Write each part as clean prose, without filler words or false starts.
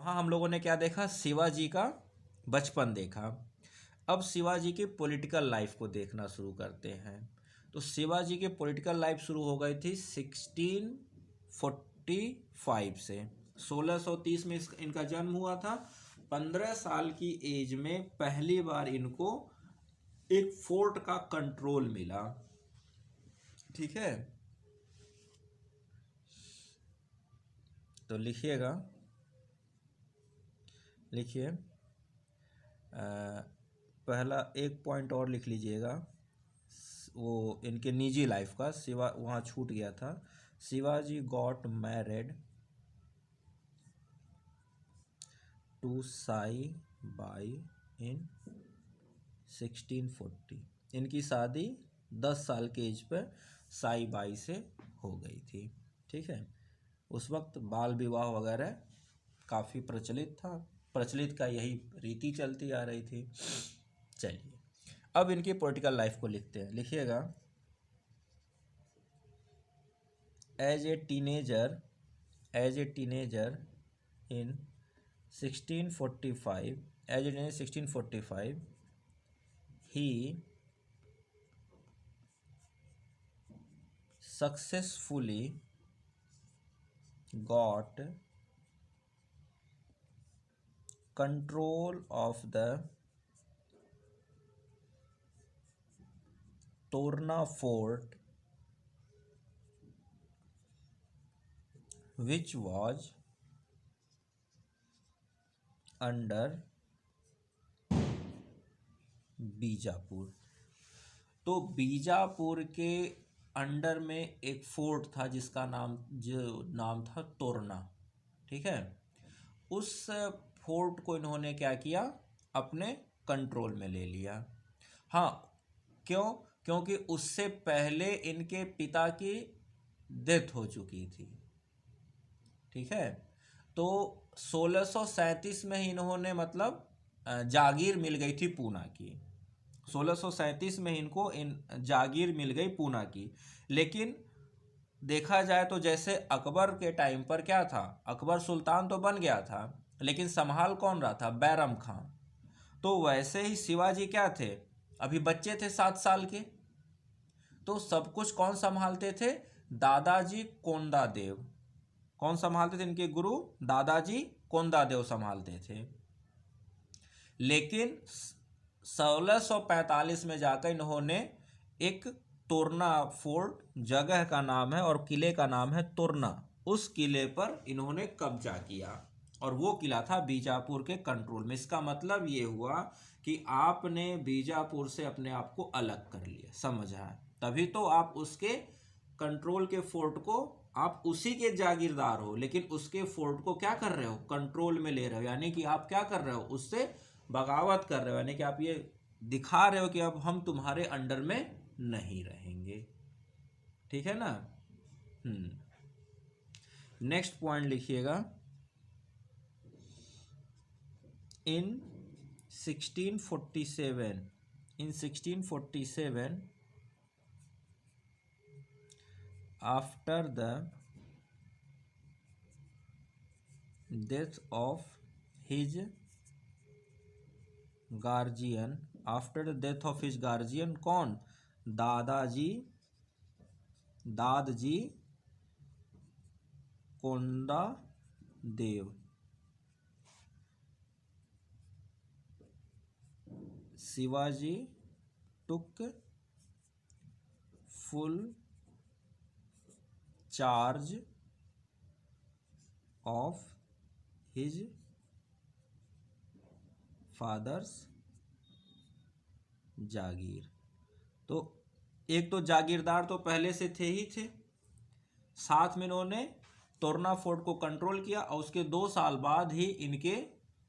वहाँ हम लोगों ने क्या देखा, शिवाजी का बचपन देखा। अब शिवाजी की पॉलिटिकल लाइफ को देखना शुरू करते हैं। तो शिवाजी की पॉलिटिकल लाइफ शुरू हो गई थी 1645 से। 1630 में इनका जन्म हुआ था। 15 साल की एज में पहली बार इनको एक फोर्ट का कंट्रोल मिला। ठीक है, तो लिखिएगा, लिखिए पहला एक पॉइंट और लिख लीजिएगा, वो इनके निजी लाइफ का, शिवा वहाँ छूट गया था। Shivaji got married to Sai Bai in 1640। इनकी शादी 10 साल के एज पर साई बाई से हो गई थी। ठीक है, उस वक्त बाल विवाह वगैरह काफ़ी प्रचलित था, प्रचलित का यही रीति चलती आ रही थी। चलिए अब इनकी पॉलिटिकल लाइफ को लिखते हैं, लिखिएगा। As a teenager in 1645, as a 1645 he successfully got control of the Torna fort, which was under Bijapur. तो बीजापुर के अंडर में एक फोर्ट था जिसका नाम था तोरना। ठीक है, उस फोर्ट को इन्होंने क्या किया, अपने कंट्रोल में ले लिया। हाँ, क्यों? क्योंकि उससे पहले इनके पिता की डेथ हो चुकी थी। ठीक है, तो 1637 में ही इन्होंने मतलब जागीर मिल गई थी पूना की। 1637 में इनको जागीर मिल गई पूना की। लेकिन देखा जाए तो जैसे अकबर के टाइम पर क्या था, अकबर सुल्तान तो बन गया था लेकिन संभाल कौन रहा था, बैरम खां। तो वैसे ही शिवाजी क्या थे, अभी बच्चे थे 7 साल के। तो सब कुछ कौन संभालते थे, दादाजी कोंडादेव। कौन संभालते थे, इनके गुरु दादाजी कोंडादेव संभालते थे। लेकिन 1645 में जाकर इन्होंने एक तोरना फोर्ट, जगह का नाम है और किले का नाम है तोरना, उस किले पर इन्होंने कब्जा किया और वो किला था बीजापुर के कंट्रोल में। इसका मतलब ये हुआ कि आपने बीजापुर से अपने आप को अलग कर लिया, समझा? तभी तो आप उसके कंट्रोल के फोर्ट को, आप उसी के जागीरदार हो लेकिन उसके फोर्ट को क्या कर रहे हो, कंट्रोल में ले रहे हो। यानी कि आप क्या कर रहे हो, उससे बगावत कर रहे हो। यानी कि आप ये दिखा रहे हो कि अब हम तुम्हारे अंडर में नहीं रहेंगे। ठीक है ना? नेक्स्ट पॉइंट लिखिएगा। In 1647 after the death of his guardian, after the death of his guardian, कौन, Dadoji Konddev, Shivaji took full charge of his father's जागीर। तो एक तो जागीरदार तो पहले से थे ही थे, साथ में इन्होंने तोरना फोर्ट को कंट्रोल किया और उसके 2 साल बाद ही इनके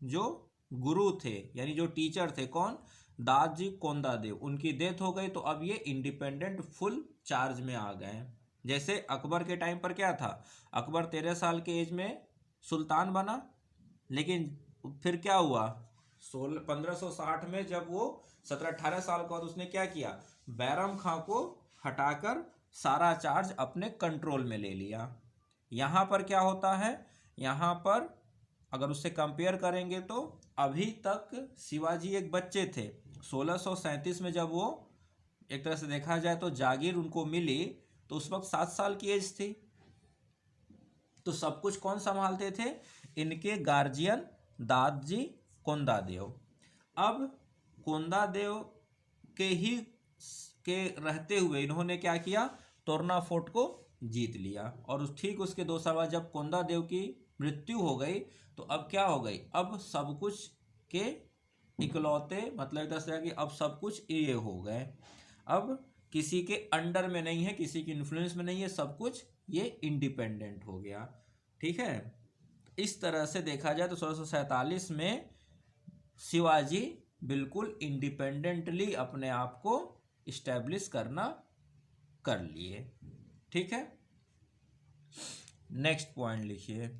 जो गुरु थे यानी जो टीचर थे, कौन, दादजी कोंडादेव, उनकी डेथ हो गई। तो अब ये इंडिपेंडेंट फुल चार्ज में आ गए। जैसे अकबर के टाइम पर क्या था, अकबर 13 साल के एज में सुल्तान बना, लेकिन फिर क्या हुआ, 1560 में जब वो 17-18 साल का बाद उसने क्या किया, बैरम खां को हटाकर सारा चार्ज अपने कंट्रोल में ले लिया। यहाँ पर क्या होता है, यहाँ पर अगर उससे कंपेयर करेंगे तो अभी तक शिवाजी एक बच्चे थे। 1637 में जब वो एक तरह से देखा जाए तो जागीर उनको मिली तो उस वक्त 7 साल की एज थी। तो सब कुछ कौन संभालते थे? इनके गार्जियन दादजी कोंदादेव। अब कोंदादेव के ही के रहते हुए इन्होंने क्या किया? तोरना फोर्ट को जीत लिया। और ठीक उसके 2 साल बाद जब कोंदादेव की मृत्यु हो गई तो अब क्या हो गई? अब सब कुछ के इकलौते मतलब दस कि अब सब कुछ ये हो गए। अब किसी के अंडर में नहीं है, किसी के इन्फ्लुएंस में नहीं है, सब कुछ ये इंडिपेंडेंट हो गया। ठीक है, इस तरह से देखा जाए तो 1647 में शिवाजी बिल्कुल इंडिपेंडेंटली अपने आप को इस्टेब्लिश करना कर लिए। ठीक है, नेक्स्ट पॉइंट लिखिए।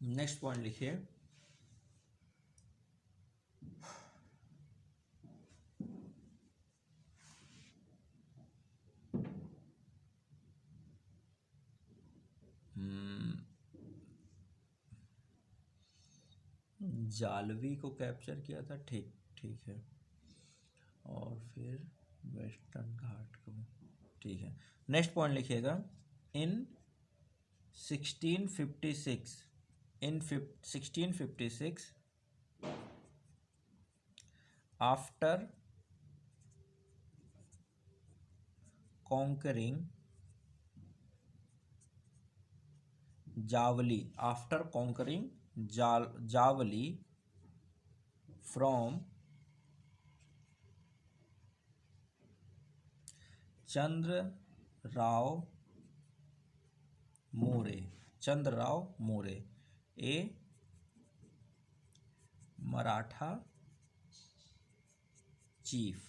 नेक्स्ट पॉइंट लिखिए। जालवी को कैप्चर किया था, ठीक ठीक है। और फिर वेस्टर्न घाट को, ठीक है। नेक्स्ट पॉइंट लिखिएगा। इन 1656 after conquering Javali from Chandrarao More, a Maratha chief,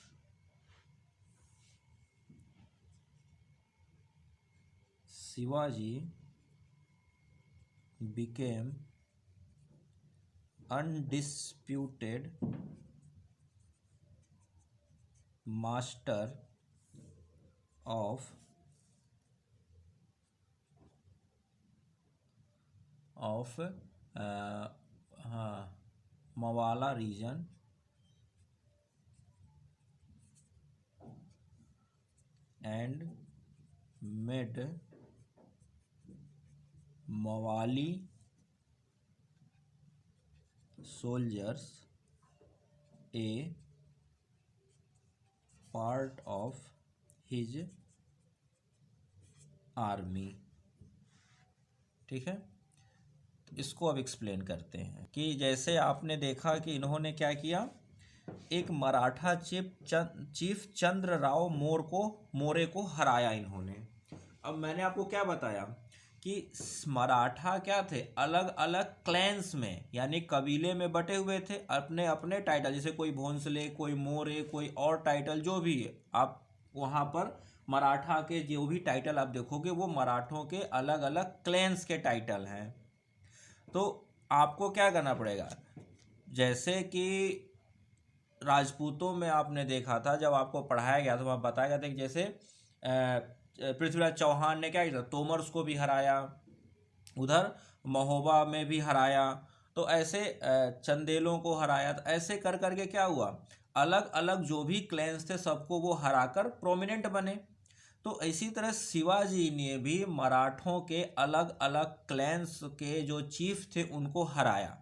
Shivaji became undisputed master of Mawala region and made Mawali soldiers a part of his army। ठीक है, तो इसको अब एक्सप्लेन करते हैं कि जैसे आपने देखा कि इन्होंने क्या किया, एक मराठा चीफ चंद्रराव मोरे को हराया इन्होंने। अब मैंने आपको क्या बताया कि मराठा क्या थे, अलग अलग क्लैंस में यानी कबीले में बटे हुए थे, अपने अपने टाइटल, जैसे कोई भोंसले, कोई मोरे, कोई और टाइटल जो भी है, आप वहाँ पर मराठा के जो भी टाइटल आप देखोगे वो मराठों के अलग अलग क्लैंस के टाइटल हैं। तो आपको क्या करना पड़ेगा, जैसे कि राजपूतों में आपने देखा था, जब आपको पढ़ाया गया तो आप बताया गया था कि जैसे पृथ्वीराज चौहान ने क्या किया, तोमर्स को भी हराया, उधर महोबा में भी हराया, तो ऐसे चंदेलों को हराया। तो ऐसे कर करके क्या हुआ, अलग अलग जो भी क्लैंस थे सबको वो हराकर प्रोमिनेंट बने। तो इसी तरह शिवाजी ने भी मराठों के अलग अलग क्लैंस के जो चीफ थे उनको हराया,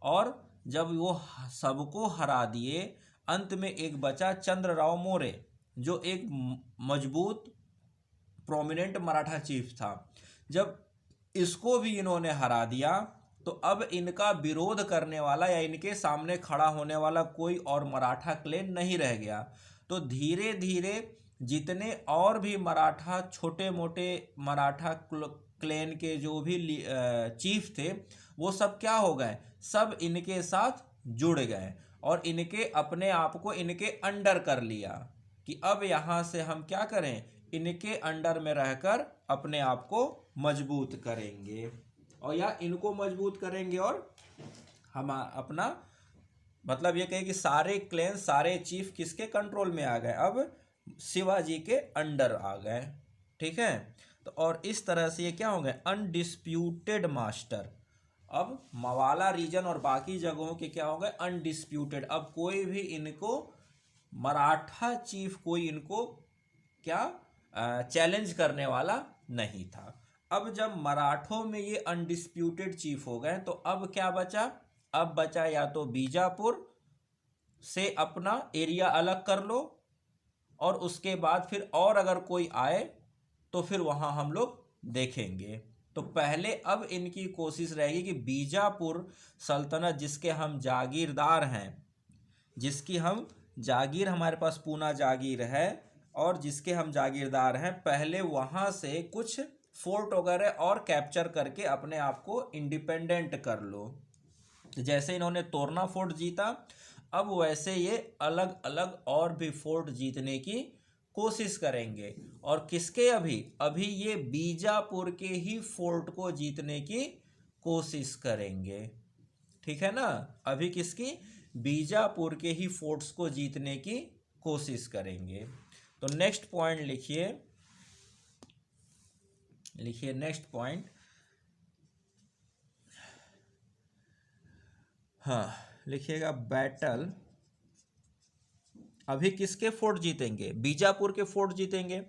और जब वो सबको हरा दिए, अंत में एक बचा चंद्रराव मोरे, जो एक मजबूत प्रोमिनेंट मराठा चीफ था। जब इसको भी इन्होंने हरा दिया तो अब इनका विरोध करने वाला या इनके सामने खड़ा होने वाला कोई और मराठा क्लैन नहीं रह गया। तो धीरे धीरे जितने और भी मराठा छोटे मोटे मराठा क्लैन के जो भी चीफ थे वो सब क्या हो गए, सब इनके साथ जुड़ गए और इनके अपने आप को इनके अंडर कर लिया कि अब यहाँ से हम क्या करें, इनके अंडर में रहकर अपने आप को मजबूत करेंगे। और या इनको मजबूत करेंगे और हम अपना मतलब ये कहें कि सारे क्लैन सारे चीफ किसके कंट्रोल में आ गए, अब शिवाजी के अंडर आ गए। ठीक है, तो और इस तरह से ये क्या हो गए, अनडिस्प्यूटेड मास्टर। अब मवाला रीजन और बाकी जगहों के क्या हो गए, अनडिस्प्यूटेड। अब कोई भी इनको मराठा चीफ कोई इनको क्या चैलेंज करने वाला नहीं था। अब जब मराठों में ये अनडिस्प्यूटेड चीफ हो गए तो अब क्या बचा, अब बचा या तो बीजापुर से अपना एरिया अलग कर लो और उसके बाद फिर और अगर कोई आए तो फिर वहां हम लोग देखेंगे। तो पहले अब इनकी कोशिश रहेगी कि बीजापुर सल्तनत जिसके हम जागीरदार हैं, जिसकी हम जागीर हमारे पास पूना जागीर है और जिसके हम जागीरदार हैं, पहले वहां से कुछ फोर्ट वगैरह और कैप्चर करके अपने आप को इंडिपेंडेंट कर लो। जैसे इन्होंने तोरना फोर्ट जीता, अब वैसे ये अलग अलग और भी फोर्ट जीतने की कोशिश करेंगे। और किसके, अभी ये बीजापुर के ही फोर्ट को जीतने की कोशिश करेंगे। ठीक है ना, अभी किसकी, बीजापुर के ही फोर्ट्स को जीतने की कोशिश करेंगे। तो नेक्स्ट पॉइंट लिखिए नेक्स्ट पॉइंट। हाँ लिखिएगा, बैटल, अभी किसके फोर्ट जीतेंगे, बीजापुर के फोर्ट जीतेंगे।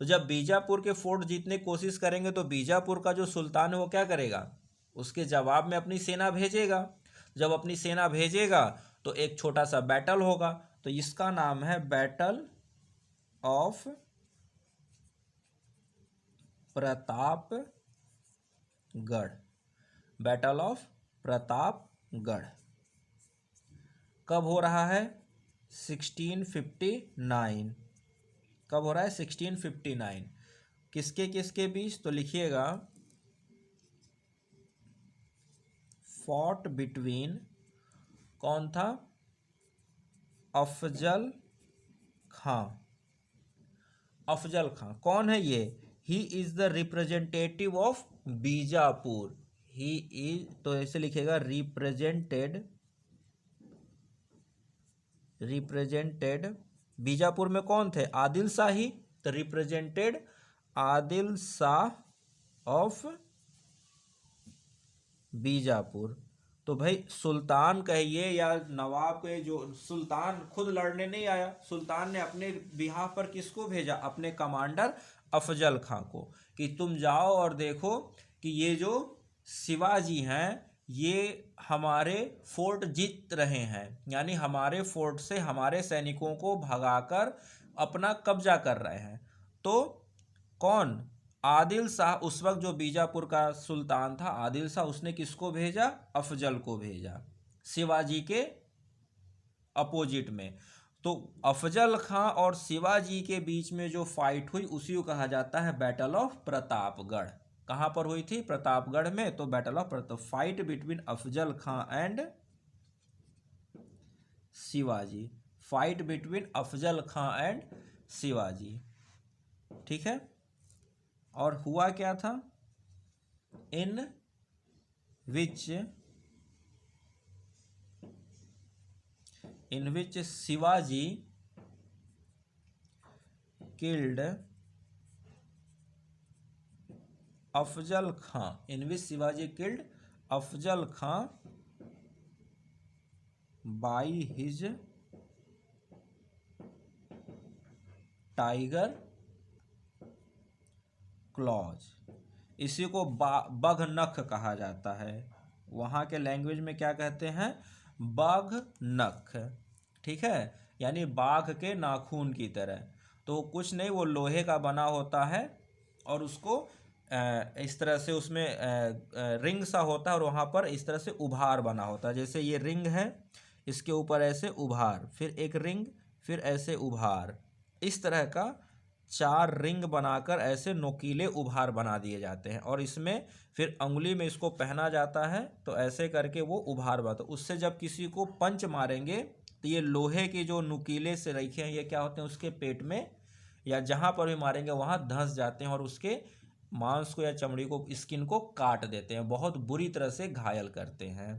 तो जब बीजापुर के फोर्ट जीतने की कोशिश करेंगे तो बीजापुर का जो सुल्तान है वो क्या करेगा, उसके जवाब में अपनी सेना भेजेगा। जब अपनी सेना भेजेगा तो एक छोटा सा बैटल होगा, तो इसका नाम है battle of Pratapgarh. Battle of Pratapgarh कब हो रहा है, 1659। कब हो रहा है, 1659। किसके किसके बीच, तो लिखिएगा फॉट बिटवीन, कौन था, अफजल खां। अफजल खां कौन है ये, he is the representative of Bijapur. He is, तो ऐसे लिखेगा रिप्रेजेंटेड बीजापुर में कौन थे, आदिल शाही, तो रिप्रेजेंटेड आदिल शाह ऑफ बीजापुर। तो भाई सुल्तान कहिए या नवाब के, जो सुल्तान खुद लड़ने नहीं आया, सुल्तान ने अपने बिहाफ पर किसको भेजा, अपने कमांडर अफजल खां को, कि तुम जाओ और देखो कि ये जो शिवाजी हैं ये हमारे फोर्ट जीत रहे हैं, यानी हमारे फोर्ट से हमारे सैनिकों को भगाकर अपना कब्जा कर रहे हैं। तो कौन, आदिल शाह, उस वक्त जो बीजापुर का सुल्तान था आदिल शाह, उसने किसको भेजा, अफजल को भेजा शिवाजी के अपोजिट में। तो अफजल खां और शिवाजी के बीच में जो फाइट हुई उसी को कहा जाता है बैटल ऑफ प्रतापगढ़। कहाँ पर हुई थी, प्रतापगढ़ में। तो battle of Pratap, fight between Afzal Khan and Shivaji, fight between Afzal Khan and Shivaji. ठीक है, और हुआ क्या था, in which Shivaji killed Afzal Khan, in which Shivaji killed Afzal Khan by his tiger claws. इसी को बघनख कहा जाता है, वहाँ के लैंग्वेज में क्या कहते हैं, बघनख। ठीक है, यानी बाघ के नाखून की तरह। तो कुछ नहीं, वो लोहे का बना होता है और उसको इस तरह से उसमें रिंग सा होता है और वहाँ पर इस तरह से उभार बना होता है। जैसे ये रिंग है, इसके ऊपर ऐसे उभार, फिर एक रिंग, फिर ऐसे उभार, इस तरह का 4 रिंग बनाकर ऐसे नोकीले उभार बना दिए जाते हैं और इसमें फिर अंगुली में इसको पहना जाता है। तो ऐसे करके वो उभार बनता है। उससे जब किसी को पंच मारेंगे तो ये लोहे के जो नुकीले से रेखे हैं ये क्या होते हैं, उसके पेट में या जहाँ पर भी मारेंगे वहाँ धंस जाते हैं और उसके मांस को या चमड़ी को, स्किन को काट देते हैं, बहुत बुरी तरह से घायल करते हैं।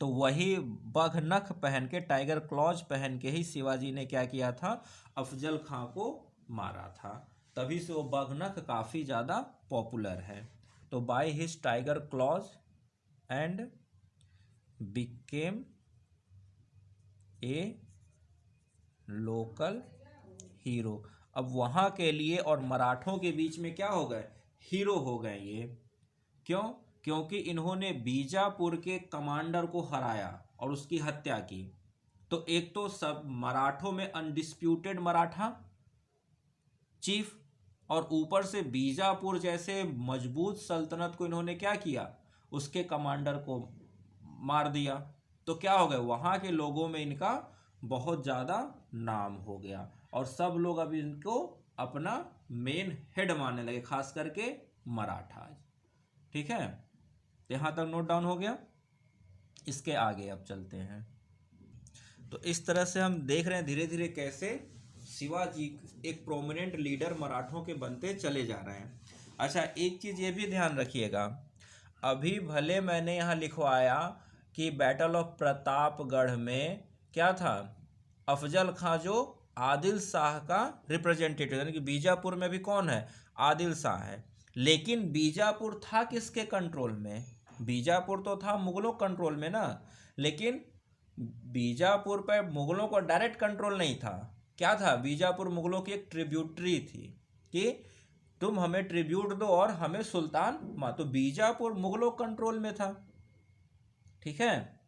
तो वही बघनख पहन के, टाइगर क्लॉज पहन के ही शिवाजी ने क्या किया था, अफजल खां को मारा था। तभी से वो बघनख काफ़ी ज़्यादा पॉपुलर है। तो by his tiger clause and became a local hero. अब वहाँ के लिए और मराठों के बीच में क्या हो गए, हीरो हो गए ये। क्यों? क्योंकि इन्होंने बीजापुर के कमांडर को हराया और उसकी हत्या की। तो एक तो सब मराठों में अनडिस्प्यूटेड मराठा चीफ, और ऊपर से बीजापुर जैसे मजबूत सल्तनत को इन्होंने क्या किया, उसके कमांडर को मार दिया। तो क्या हो गया, वहाँ के लोगों में इनका बहुत ज़्यादा नाम हो गया और सब लोग अब इनको अपना मेन हेड मानने लगे, खास करके मराठा। ठीक है, तो यहाँ तक नोट डाउन हो गया। इसके आगे अब चलते हैं। तो इस तरह से हम देख रहे हैं धीरे धीरे कैसे शिवाजी एक प्रोमिनेंट लीडर मराठों के बनते चले जा रहे हैं। अच्छा, एक चीज़ ये भी ध्यान रखिएगा, अभी भले मैंने यहाँ लिखवाया कि बैटल ऑफ प्रतापगढ़ में क्या था, अफजल खां जो आदिल शाह का रिप्रेजेंटेटिव, यानी कि बीजापुर में भी कौन है, आदिल शाह है। लेकिन बीजापुर था किसके कंट्रोल में, बीजापुर तो था मुगलों कंट्रोल में ना। लेकिन बीजापुर पर मुगलों को डायरेक्ट कंट्रोल नहीं था। क्या था, बीजापुर मुगलों की एक ट्रिब्यूटरी थी कि तुम हमें ट्रिब्यूट दो और हमें सुल्तान तो बीजापुर मुगलों कंट्रोल में था। ठीक है,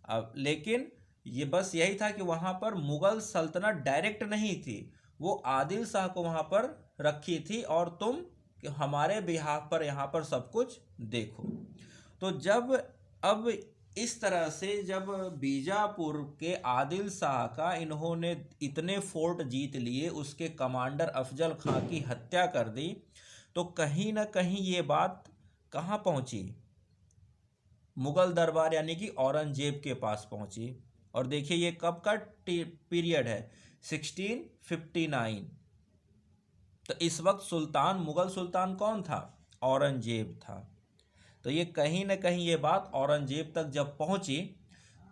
अब लेकिन ये बस यही था कि वहाँ पर मुगल सल्तनत डायरेक्ट नहीं थी, वो आदिल शाह को वहाँ पर रखी थी और तुम हमारे बिहाफ पर यहाँ पर सब कुछ देखो। तो जब अब इस तरह से जब बीजापुर के आदिल शाह का इन्होंने इतने फोर्ट जीत लिए, उसके कमांडर अफजल खां की हत्या कर दी, तो कहीं ना कहीं ये बात कहाँ पहुँची, मुगल दरबार यानी कि औरंगजेब के पास पहुँची। और देखिए ये कब का पीरियड है, 1659। तो इस वक्त सुल्तान, मुगल सुल्तान कौन था, औरंगजेब था। तो ये कहीं ना कहीं ये बात औरंगजेब तक जब पहुंची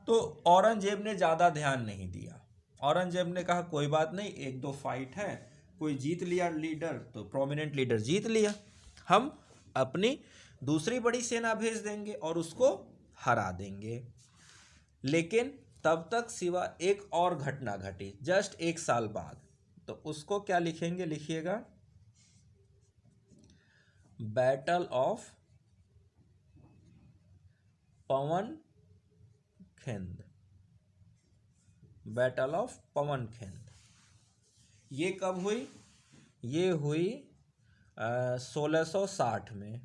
तो औरंगजेब ने ज़्यादा ध्यान नहीं दिया। औरंगजेब ने कहा कोई बात नहीं, एक दो फाइट है, कोई जीत लिया लीडर तो प्रोमिनेंट लीडर जीत लिया, हम अपनी दूसरी बड़ी सेना भेज देंगे और उसको हरा देंगे। लेकिन तब तक सिवा एक और घटना घटी जस्ट एक साल बाद। तो उसको क्या लिखेंगे, लिखिएगा बैटल ऑफ पवनखिंद। बैटल ऑफ पवनखिंद ये कब हुई, ये हुई 1660 में,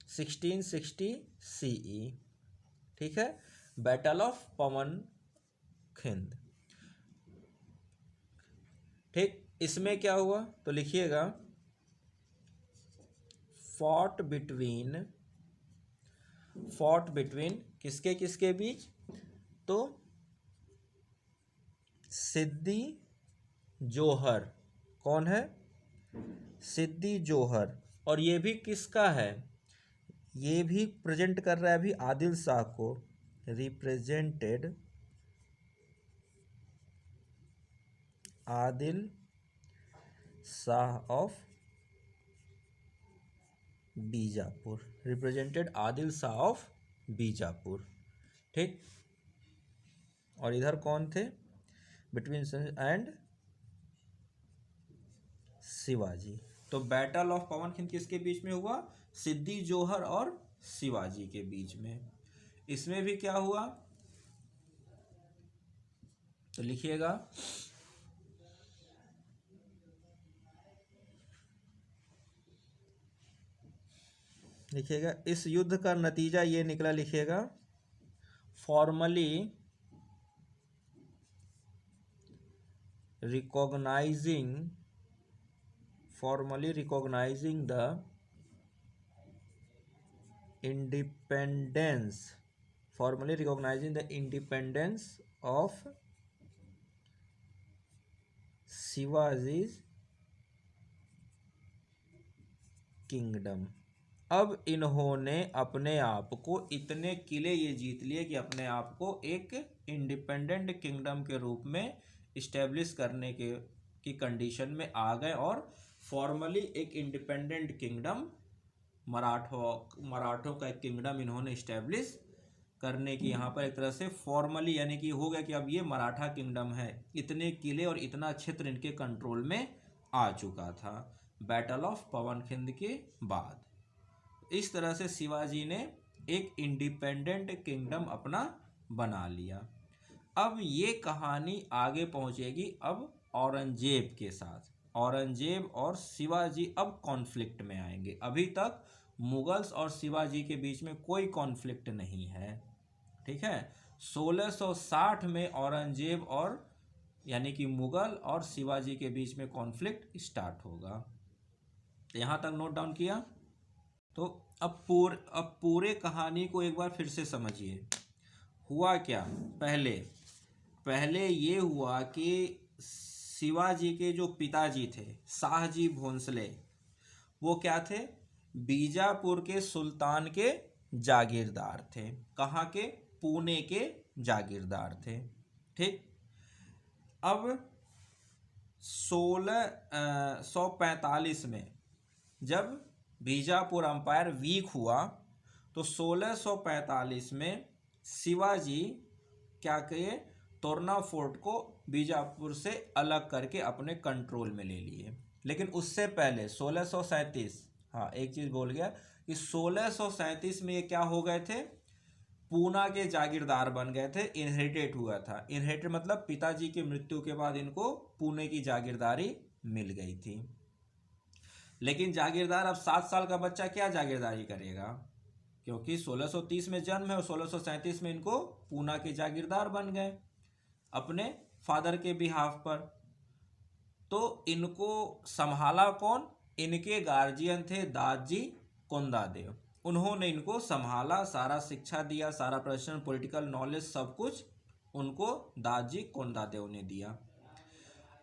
1660 CE। ठीक है, बैटल ऑफ पवनखिंद। ठीक, इसमें क्या हुआ तो लिखिएगा फॉट बिटवीन किसके किसके बीच, तो सिद्दी जोहर, कौन है, सिद्दी जोहर। और ये भी किसका है, ये भी प्रेजेंट कर रहा है अभी आदिल शाह को, represented Adil Shah of Bijapur, represented Adil Shah of Bijapur. ठीक, और इधर कौन थे, बिटवीन एंड शिवाजी। तो बैटल ऑफ पवनखिंद किसके बीच में हुआ, सिद्दी जोहर और शिवाजी के बीच में। इसमें भी क्या हुआ तो लिखिएगा इस युद्ध का नतीजा ये निकला, लिखिएगा formally recognizing the independence of Shivaji's kingdom. अब इन्होंने अपने आप को इतने किले ये जीत लिए कि अपने आप को एक इंडिपेंडेंट किंगडम के रूप में इस्टेब्लिश करने की कंडीशन में आ गए और फॉर्मली एक इंडिपेंडेंट किंगडम मराठों का एक किंगडम इन्होंने इस्टेब्लिश करने की यहाँ पर एक तरह से फॉर्मली, यानी कि हो गया कि अब ये मराठा किंगडम है। इतने किले और इतना क्षेत्र इनके कंट्रोल में आ चुका था बैटल ऑफ पवनखिंद के बाद। इस तरह से शिवाजी ने एक इंडिपेंडेंट किंगडम अपना बना लिया। अब ये कहानी आगे पहुंचेगी अब औरंगजेब के साथ। औरंगजेब और शिवाजी अब कॉन्फ्लिक्ट में आएंगे। अभी तक मुगल्स और शिवाजी के बीच में कोई कॉन्फ्लिक्ट नहीं है, ठीक है। 1660 में औरंगजेब और यानी कि मुगल और शिवाजी के बीच में कॉन्फ्लिक्ट स्टार्ट होगा। यहाँ तक नोट डाउन किया। तो अब पूरे कहानी को एक बार फिर से समझिए। हुआ क्या, पहले ये हुआ कि शिवाजी के जो पिताजी थे शाहजी भोंसले, वो क्या थे, बीजापुर के सुल्तान के जागीरदार थे। कहाँ के, पुणे के जागीरदार थे, ठीक। अब 1645 में जब बीजापुर अंपायर वीक हुआ तो 1645 में शिवाजी क्या किए, तोरना फोर्ट को बीजापुर से अलग करके अपने कंट्रोल में ले लिए। लेकिन उससे पहले 1637, हाँ एक चीज़ बोल गया कि 1637 में ये क्या हो गए थे, पूना के जागीरदार बन गए थे। इनहेरिटेड हुआ था, इनहेरिटेड मतलब पिताजी की मृत्यु के बाद इनको पुणे की जागीरदारी मिल गई थी। लेकिन जागीरदार अब 7 साल का बच्चा क्या जागीरदारी करेगा, क्योंकि 1630 में जन्म है और 1637 में इनको पूना के जागीरदार बन गए अपने फादर के बिहाफ पर। तो इनको संभाला कौन, इनके गार्जियन थे दादजी कोंडादेव। उन्होंने इनको संभाला, सारा शिक्षा दिया, सारा प्रदर्शन, पॉलिटिकल नॉलेज, सब कुछ उनको दादजी कोंडादेव ने दिया।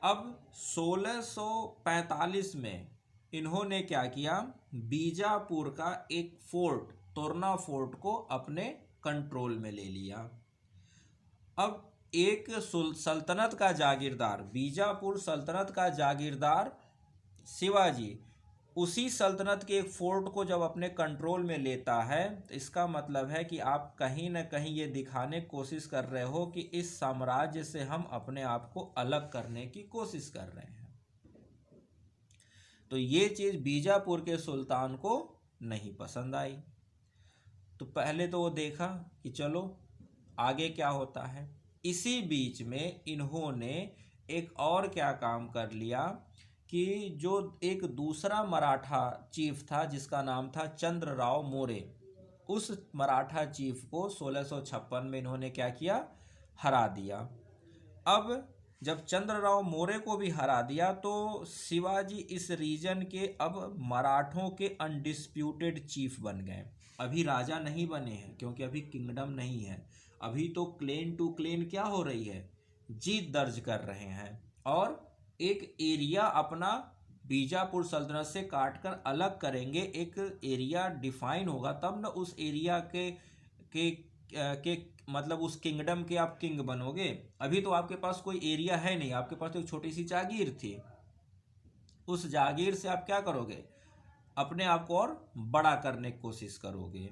अब 1645 में इन्होंने क्या किया, बीजापुर का एक फोर्ट, तोरना फोर्ट को अपने कंट्रोल में ले लिया। अब एक सल्तनत का जागीरदार, बीजापुर सल्तनत का जागीरदार शिवाजी, उसी सल्तनत के एक फोर्ट को जब अपने कंट्रोल में लेता है तो इसका मतलब है कि आप कहीं ना कहीं ये दिखाने की कोशिश कर रहे हो कि इस साम्राज्य से हम अपने आप को अलग करने की कोशिश कर रहे हैं। तो ये चीज़ बीजापुर के सुल्तान को नहीं पसंद आई। तो पहले तो वो देखा कि चलो आगे क्या होता है। इसी बीच में इन्होंने एक और क्या काम कर लिया कि जो एक दूसरा मराठा चीफ था जिसका नाम था चंद्रराव मोरे, उस मराठा चीफ को 1656 में इन्होंने क्या किया, हरा दिया। अब जब चंद्रराव मोरे को भी हरा दिया तो शिवाजी इस रीजन के अब मराठों के अनडिस्प्यूटेड चीफ बन गए। अभी राजा नहीं बने हैं क्योंकि अभी किंगडम नहीं है, अभी तो क्लेन टू क्लेन क्या हो रही है, जीत दर्ज कर रहे हैं। और एक एरिया अपना बीजापुर सल्तनत से काटकर अलग करेंगे, एक एरिया डिफाइन होगा तब ना उस एरिया के मतलब उस किंगडम के आप किंग बनोगे। अभी तो आपके पास कोई एरिया है नहीं, आपके पास तो एक छोटी सी जागीर थी। उस जागीर से आप क्या करोगे, अपने आप को और बड़ा करने की कोशिश करोगे।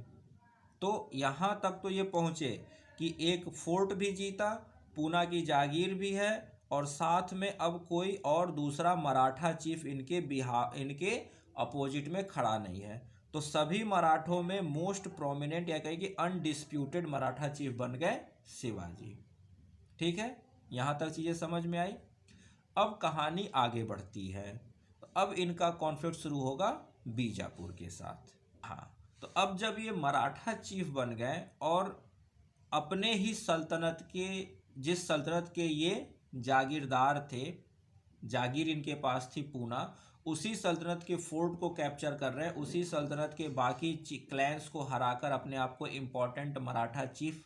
तो यहाँ तक तो ये पहुँचे कि एक फोर्ट भी जीता, पूना की जागीर भी है, और साथ में अब कोई और दूसरा मराठा चीफ इनके अपोजिट में खड़ा नहीं है। तो सभी मराठों में मोस्ट प्रोमिनेंट या कहें कि अनडिस्प्यूटेड मराठा चीफ बन गए शिवाजी। ठीक है, यहाँ तक चीज़ें समझ में आई। अब कहानी आगे बढ़ती है। तो अब इनका कॉन्फ्लिक्ट शुरू होगा बीजापुर के साथ। हाँ, तो अब जब ये मराठा चीफ बन गए और अपने ही सल्तनत के, जिस सल्तनत के ये जागीरदार थे, जागीर इनके पास थी पूना, उसी सल्तनत के फोर्ट को कैप्चर कर रहे हैं, उसी सल्तनत के बाकी क्लैंस को हराकर अपने आप को इम्पोर्टेंट मराठा चीफ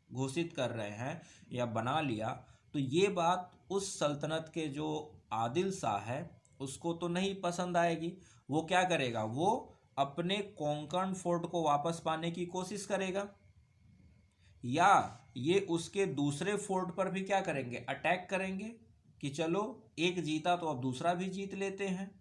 घोषित कर रहे हैं या बना लिया। तो ये बात उस सल्तनत के जो आदिल शाह है उसको तो नहीं पसंद आएगी। वो क्या करेगा, वो अपने कोंकण फोर्ट को वापस पाने की कोशिश करेगा, या ये उसके दूसरे फोर्ट पर भी क्या करेंगे, अटैक करेंगे कि चलो एक जीता तो अब दूसरा भी जीत लेते हैं।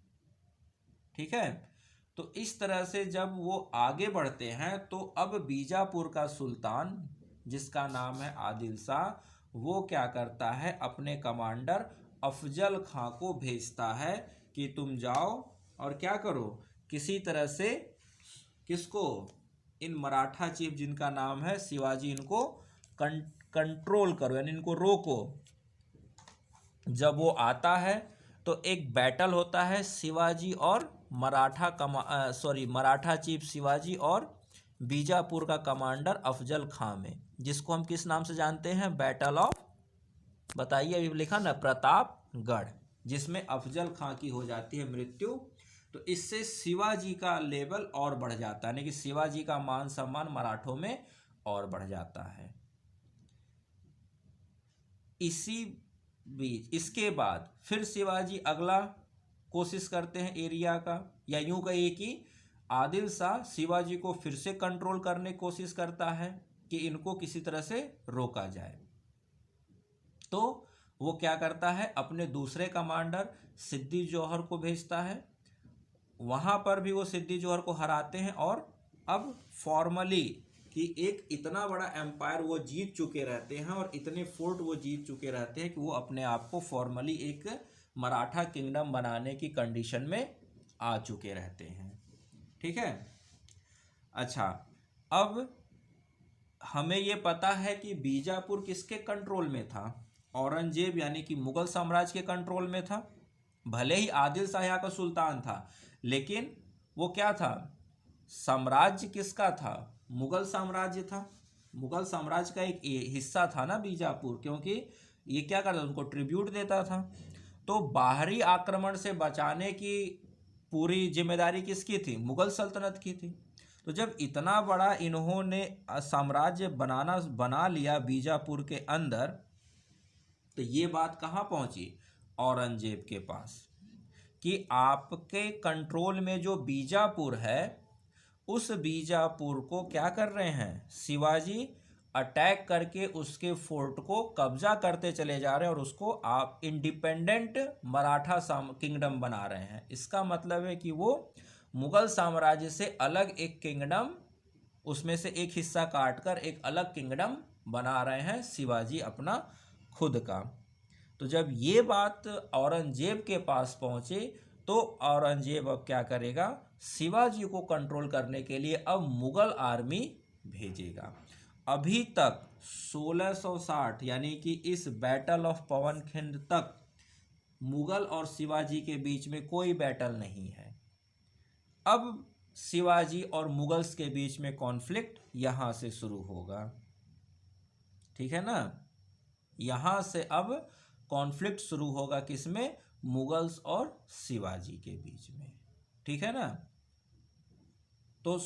ठीक है, तो इस तरह से जब वो आगे बढ़ते हैं तो अब बीजापुर का सुल्तान जिसका नाम है आदिल शाह, वो क्या करता है, अपने कमांडर अफजल खां को भेजता है कि तुम जाओ और क्या करो, किसी तरह से किसको, इन मराठा चीफ जिनका नाम है शिवाजी, इनको कंट्रोल करो, यानी इनको रोको। जब वो आता है तो एक बैटल होता है शिवाजी और मराठा चीफ शिवाजी और बीजापुर का कमांडर अफजल खां में, जिसको हम किस नाम से जानते हैं, बैटल ऑफ, बताइए, अभी लिखा ना, प्रतापगढ़, जिसमें अफजल खां की हो जाती है मृत्यु। तो इससे शिवाजी का लेवल और बढ़ जाता है, यानी कि शिवाजी का मान सम्मान मराठों में और बढ़ जाता है। इसी बीच इसके बाद फिर शिवाजी अगला कोशिश करते हैं एरिया का, या यूं कहिए कि आदिल शाह शिवाजी को फिर से कंट्रोल करने की कोशिश करता है कि इनको किसी तरह से रोका जाए। तो वो क्या करता है, अपने दूसरे कमांडर सिद्दी जौहर को भेजता है, वहां पर भी वो सिद्दी जौहर को हराते हैं, और अब फॉर्मली कि एक इतना बड़ा एम्पायर वो जीत चुके रहते हैं और इतने फोर्ट वो जीत चुके रहते हैं कि वो अपने आप को फॉर्मली एक मराठा किंगडम बनाने की कंडीशन में आ चुके रहते हैं। ठीक है, अच्छा, अब हमें ये पता है कि बीजापुर किसके कंट्रोल में था, औरंगजेब यानी कि मुगल साम्राज्य के कंट्रोल में था। भले ही आदिल शाह यहाँ का सुल्तान था, लेकिन वो क्या था, साम्राज्य किसका था, मुगल साम्राज्य था। मुगल साम्राज्य का एक हिस्सा था ना बीजापुर, क्योंकि ये क्या करता था, उनको ट्रिब्यूट देता था। तो बाहरी आक्रमण से बचाने की पूरी जिम्मेदारी किसकी थी, मुगल सल्तनत की थी। तो जब इतना बड़ा इन्होंने साम्राज्य बना लिया बीजापुर के अंदर, तो ये बात कहाँ पहुंची, औरंगजेब के पास, कि आपके कंट्रोल में जो बीजापुर है, उस बीजापुर को क्या कर रहे हैं, शिवाजी अटैक करके उसके फोर्ट को कब्जा करते चले जा रहे हैं और उसको आप इंडिपेंडेंट मराठा किंगडम बना रहे हैं। इसका मतलब है कि वो मुगल साम्राज्य से अलग एक किंगडम, उसमें से एक हिस्सा काटकर एक अलग किंगडम बना रहे हैं शिवाजी अपना खुद का। तो जब ये बात औरंगजेब के पास पहुंचे तो औरंगजेब अब क्या करेगा, शिवाजी को कंट्रोल करने के लिए अब मुगल आर्मी भेजेगा। अभी तक 1660 यानी कि इस बैटल ऑफ पवनखिंड तक मुगल और शिवाजी के बीच में कोई बैटल नहीं है। अब शिवाजी और मुगल्स के बीच में कॉन्फ्लिक्ट यहां से शुरू होगा। ठीक है ना, यहां से अब कॉन्फ्लिक्ट शुरू होगा, किसमें, मुगल्स और शिवाजी के बीच में। ठीक है ना, तो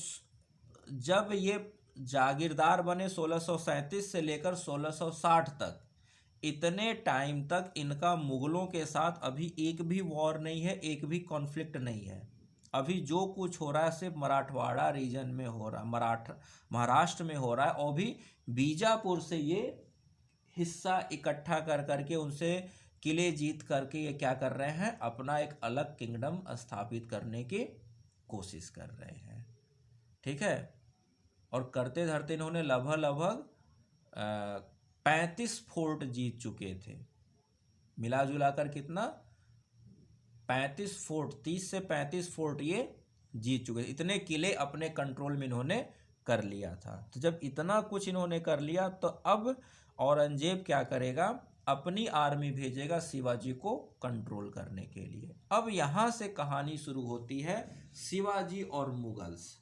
जब ये जागीरदार बने 1637 से लेकर 1660 तक, इतने टाइम तक इनका मुगलों के साथ अभी एक भी वॉर नहीं है, एक भी कॉन्फ्लिक्ट नहीं है। अभी जो कुछ हो रहा है सिर्फ मराठवाड़ा रीजन में हो रहा है, महाराष्ट्र में हो रहा है, और भी बीजापुर से ये हिस्सा इकट्ठा कर करके उनसे किले जीत करके ये क्या कर रहे हैं, अपना एक अलग किंगडम स्थापित करने की कोशिश कर रहे हैं। ठीक है, और करते धरते इन्होंने लगभग 35 फोर्ट जीत चुके थे, मिला जुला कर कितना, 35 फोर्ट, 30 से 35 फोर्ट ये जीत चुके थे। इतने किले अपने कंट्रोल में इन्होंने कर लिया था। तो जब इतना कुछ इन्होंने कर लिया तो अब औरंगजेब क्या करेगा, अपनी आर्मी भेजेगा शिवाजी को कंट्रोल करने के लिए। अब यहां से कहानी शुरू होती है शिवाजी और मुगल्स।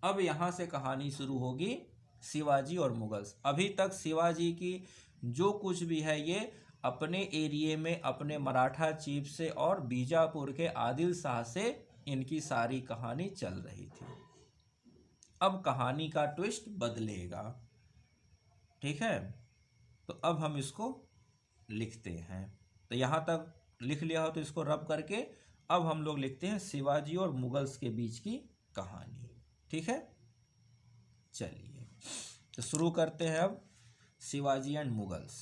अब यहां से कहानी शुरू होगी शिवाजी और मुगल्स। अभी तक शिवाजी की जो कुछ भी है ये अपने एरिया में अपने मराठा चीफ से और बीजापुर के आदिल शाह से इनकी सारी कहानी चल रही थी। अब कहानी का ट्विस्ट बदलेगा। ठीक है, तो अब हम इसको लिखते हैं। तो यहाँ तक लिख लिया हो तो इसको रब करके अब हम लोग लिखते हैं शिवाजी और मुगल्स के बीच की कहानी। ठीक है, चलिए तो शुरू करते हैं अब शिवाजी एंड मुगल्स।